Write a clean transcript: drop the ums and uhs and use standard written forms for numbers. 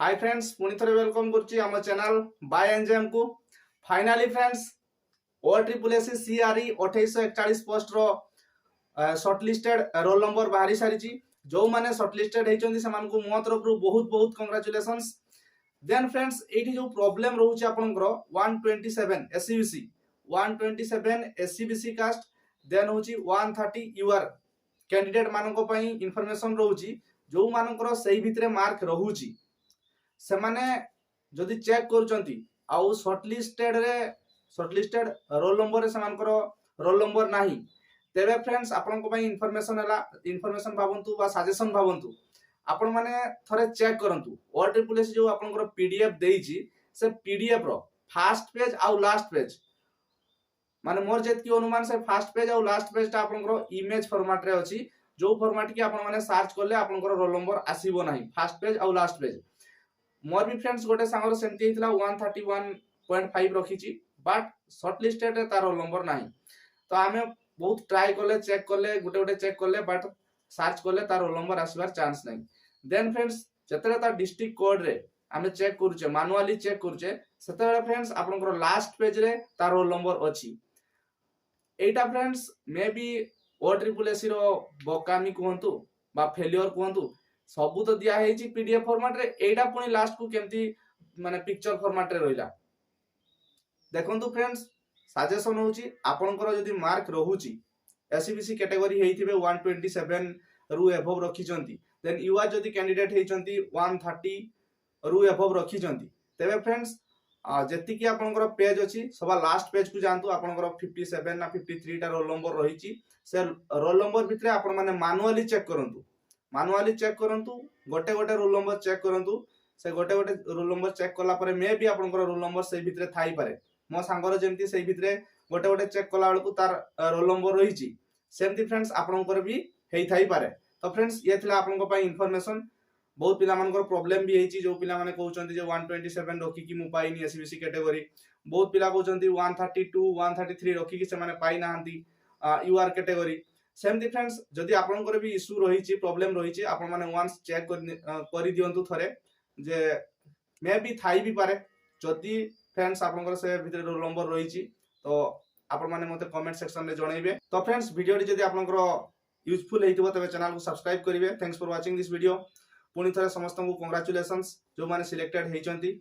Hi friends पुणी थे welcome करछि हम चैनल बाय एनजेएम को। Finally friends OSSC CRE 2841 post रो शॉर्टलिस्टेड रोल नंबर बाहरी सारी जो माने शॉर्टलिस्टेड होती से मो तरफ बहुत बहुत कंग्रेचुलेशंस। देन फ्रेंड्स ये जो प्रॉब्लम रोचे आपनकर 127 SCBC 127 SCBC कास्ट देन होची 130 यूआर कैंडिडेट मानक पई इंफॉर्मेशन रोची जो मानकर सही भितरे मार्क रहूची से माने जदि चेक करूचंती आउ शॉर्टलिस्टेड रोल नंबर रे समानकर रोल नंबर नाही तेबे फ्रेंड्स आपन को पई इंफॉर्मेशन भाबंतु बा सजेशन भाबंतु आपण माने थरे चेक करंतु OSSC जो आपनकर पीडीएफ देइची से पीडीएफ रो फर्स्ट पेज आउ लास्ट पेज माने मोर जेतकी अनुमान से फर्स्ट पेज आउ लास्ट पेज ता आपनकर इमेज फॉर्मेट रे अछि जो फॉर्मेट की आपण माने सर्च करले आपनकर रोल नंबर आसीबो नाही फर्स्ट पेज आउ लास्ट पेज। मोर भी फ्रेंड्स गोटे सांगर सेमती हितला 131.5 रखिची बट शॉर्टलिस्टेड रे तार रोल नंबर नाही तो आमे बहुत ट्राई करले चेक करले गोटे चेक करले बट सर्च करले तार रोल नंबर आसीबार चांस नाही। देन फ्रेंड्स जतरे तार डिस्ट्रिक्ट कोड रे आमे चेक करूचे मैनुअली चेक करूचे सेतेबेले फ्रेंड्स आपनकर लास्ट पेज रे तार रोल नंबर अछि। एटा फ्रेंड्स मे बी OSSC रो बोकामी कहंतु बा फेलियर कहंतु सबु तो दिया हेची पीडीएफ फॉर्मेट रे एटा पुनी लास्ट को केमती माने पिक्चर फॉर्मेट रे रहिला देखंतु फ्रेंड्स सजेशन होची आपनकर जदी मार्क रहूची SCBC कैटेगरी हेइथिबे 127 रु एबव रखिचंती देन यूआर जदी कैंडिडेट हेइचंती 130 रु एबव रखिचंती तेबे फ्रेंड्स जेति कि आपनकर पेज अछि सबा लास्ट पेज को जानतु आपनकर 57 ना 53 टा रोल नंबर रहिची से रोल नंबर भितरे आपन माने मैनुअली चेक करंतु गोटे रोल नंबर चेक करंतु से गोटे रोल नंबर चेक कला परे मे भी आपनकर रोल नंबर से भितरे थाई पारे मो सांगर जेमती से भितरे गोटे चेक कला बेलकु तार रोल नंबर रहिची सेमती फ्रेंड्स आपनकर भी हेई थाई पारे। तो फ्रेंड्स ये थिला आपनको पई इंफॉर्मेशन बहुत पिला मानकर प्रॉब्लम भी हेची जो पिला माने कहउचंती जे 127 रखी कि मु पाइनी SCBC कैटेगरी बहुत पिला कहउचंती 132 133 रखी कि से माने पाई नाहंती यूआर कैटेगरी सेमती फ्रेंड्स जदि आपनकर भी इशू रहिची प्रॉब्लम रहिची आपन माने वंस चेक करि दियंतु थरे जे मे बी थाई भी पारे जदि फ्रेंड्स आपनकर से भितर रोल नंबर रहिची तो आपन माने मते कमेंट सेक्शन रे जणाइबे। तो फ्रेंड्स वीडियो जदि आपनकर यूजफुल हेइतबो तबे चैनल को सब्सक्राइब करिवे। Thanks for watching this video. पुणी थरे समस्त को कांग्रेचुलेशंस जो माने सिलेक्टेड हेइचंती।